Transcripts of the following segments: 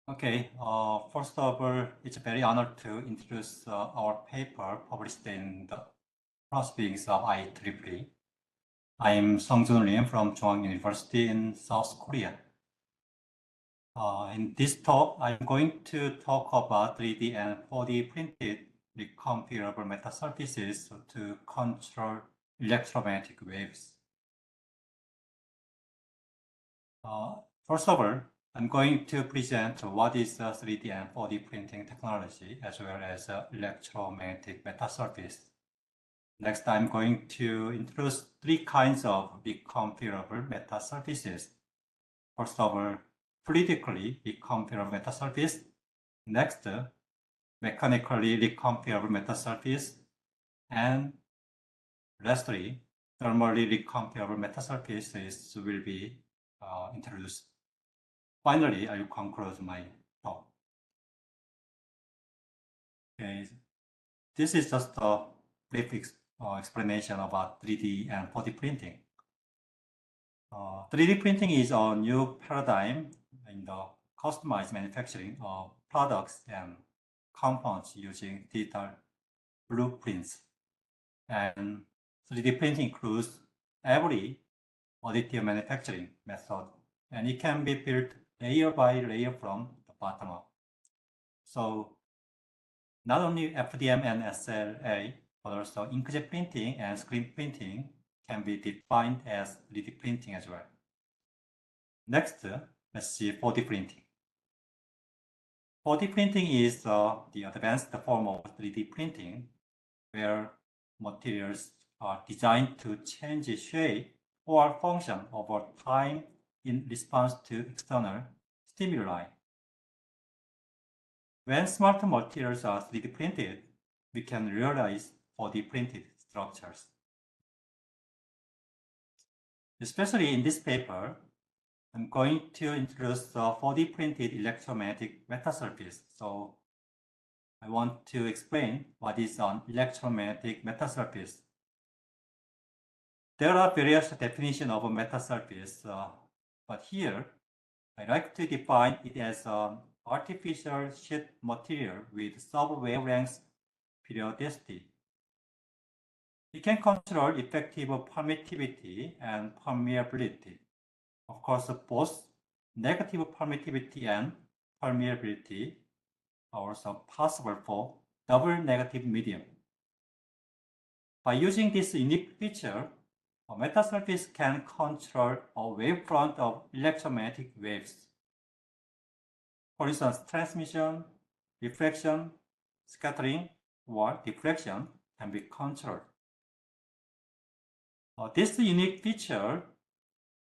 Okay, first of all, it's very honored to introduce our paper published in the Proceedings of IEEE. I'm Sungjoon from Chung-Ang University in South Korea. In this talk, I'm going to talk about 3D and 4D printed reconfigurable metal surfaces to control electromagnetic waves. First of all, I'm going to present what is 3D and 4D printing technology as well as electromagnetic metal surface. Next, I'm going to introduce three kinds of reconfigurable metal surfaces. First of all, fluidically reconfigurable metal surface. Next, mechanically reconfigurable metal surface. And lastly, thermally reconfigurable metal surfaces will be introduced. Finally, I will conclude my talk. Okay, this is just a brief explanation about 3D and 4D printing. 3D printing is a new paradigm in the customized manufacturing of products and components using digital blueprints. And 3D printing includes every additive manufacturing method, and it can be built layer by layer from the bottom up. So not only FDM and SLA, but also inkjet printing and screen printing can be defined as 3D printing as well. Next, let's see 4D printing. 4D printing is the advanced form of 3D printing, where materials are designed to change shape or function over time in response to external stimuli. When smart materials are 3D printed, we can realize 4D printed structures. Especially in this paper, I'm going to introduce the 4D printed electromagnetic metal surface. So I want to explain what is an electromagnetic metal surface. There are various definitions of a metal surface, but here I like to define it as an artificial sheet material with sub-wavelength periodicity. It can control effective permittivity and permeability. Of course, both negative permittivity and permeability are also possible for double negative medium. By using this unique feature, a metal surface can control a wavefront of electromagnetic waves. For instance, transmission, reflection, scattering, or diffraction can be controlled. This unique feature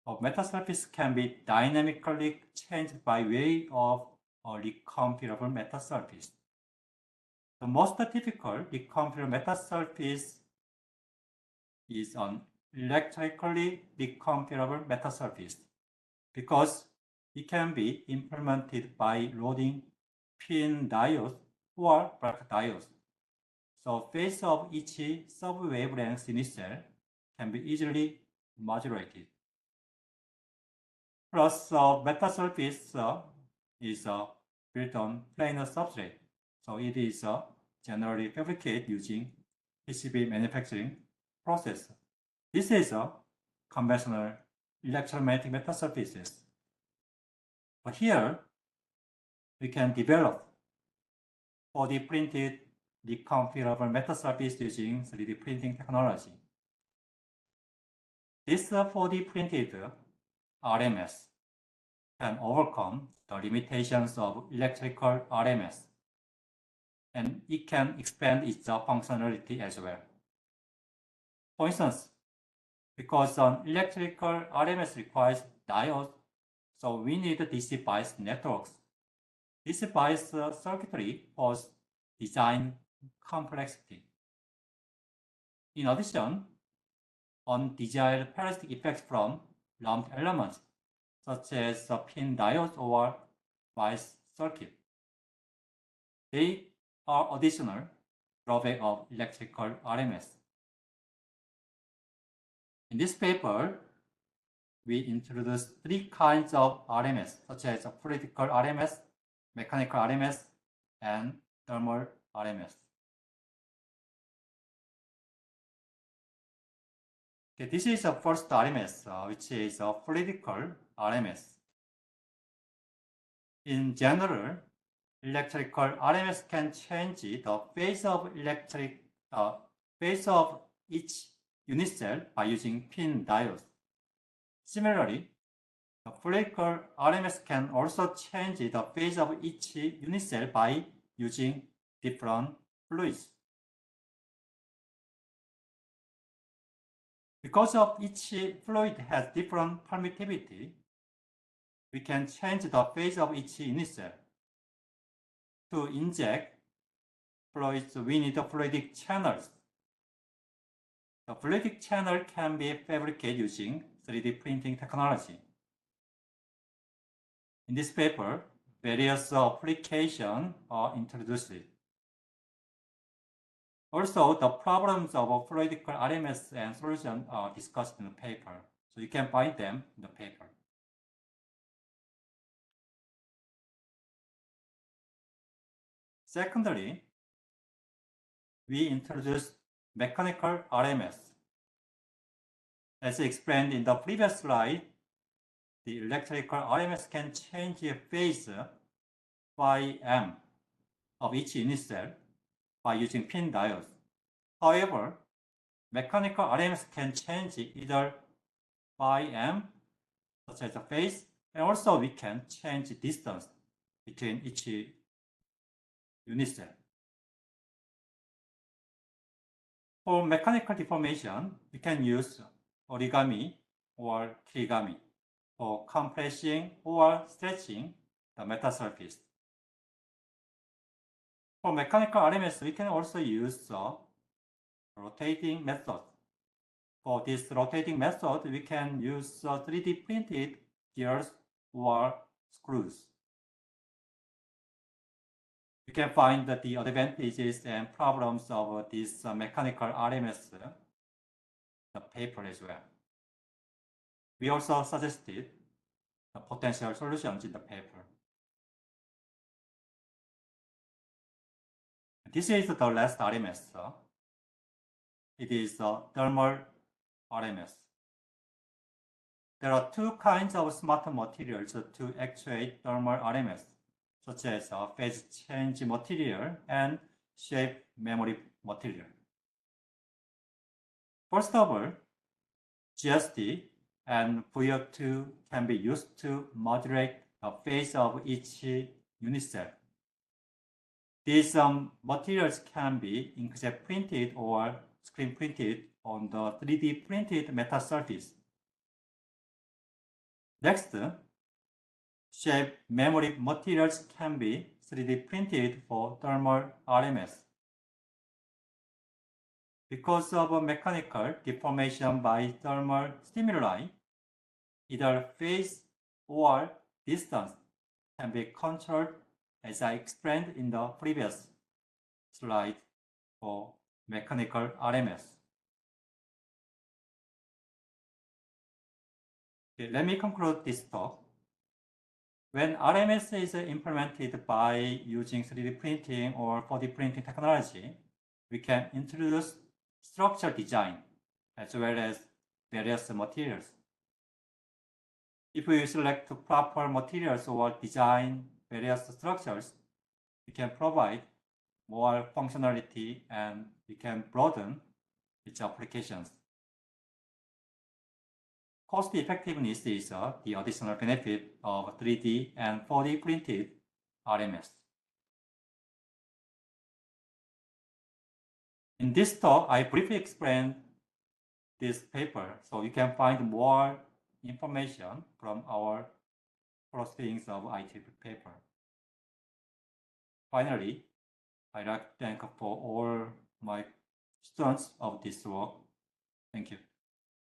of metal surface can be dynamically changed by way of a reconfigurable metal surface. The most typical reconfigurable metal surface is an electrically reconfigurable metal surface because it can be implemented by loading pin diodes or black diodes. So phase of each sub-wavelength in its cell can be easily modulated. Plus, metal surface is built on planar substrate, so it is generally fabricated using PCB manufacturing process. This is a conventional electromagnetic metal surfaces. But here, we can develop 4D printed reconfigurable metal surface using 3D printing technology. This 4D printed RMS can overcome the limitations of electrical RMS, and it can expand its functionality as well. For instance, because an electrical RMS requires diodes, so we need DC bias networks. DC bias circuitry poses design complexity. In addition, undesired parasitic effects from lumped elements, such as pin diodes or bias circuit. They are additional drawback of electrical RMS. In this paper, we introduced three kinds of RMS, such as fluidical RMS, mechanical RMS and thermal RMS. Okay, this is the first RMS, which is a fluidical RMS. In general, electrical RMS can change the phase of each unit cell by using pin diodes. Similarly, the fluidical RMS can also change the phase of each unit cell by using different fluids. Because of each fluid has different permittivity, we can change the phase of each unit cell. To inject fluids, we need fluidic channels. The fluidic channel can be fabricated using 3D printing technology. In this paper, various applications are introduced. Also, the problems of fluidical RMS and solution are discussed in the paper, so you can find them in the paper. Secondly, we introduced mechanical RMS. As explained in the previous slide, the electrical RMS can change the phase phi m of each unit cell by using pin diodes. However, mechanical RMS can change either phi m, such as the phase, and also we can change the distance between each unit cell. For mechanical deformation, we can use origami or kirigami for compressing or stretching the metal surface. For mechanical RMS, we can also use the rotating method. For this rotating method, we can use 3D printed gears or screws. You can find the advantages and problems of this mechanical RMS in the paper as well. We also suggested the potential solutions in the paper. This is the last RMS. It is the thermal RMS. There are two kinds of smart materials to actuate thermal RMS, such as phase change material and shape memory material. First of all, GSD and VO2 can be used to modulate the phase of each unit cell. These materials can be inkjet printed or screen printed on the 3D printed metal surface. Next, shape memory materials can be 3D printed for thermal RMS. Because of a mechanical deformation by thermal stimuli, either phase or distance can be controlled, as I explained in the previous slide for mechanical RMS. Okay, let me conclude this talk. When RMS is implemented by using 3D printing or 4D printing technology, we can introduce structure design as well as various materials. If we select proper materials or design various structures, we can provide more functionality and we can broaden its applications. Cost effectiveness is the additional benefit of 3D and 4D printed RMS. In this talk, I briefly explained this paper, so you can find more information from our Proceedings of IEEE paper. Finally, I'd like to thank for all my students of this work. Thank you.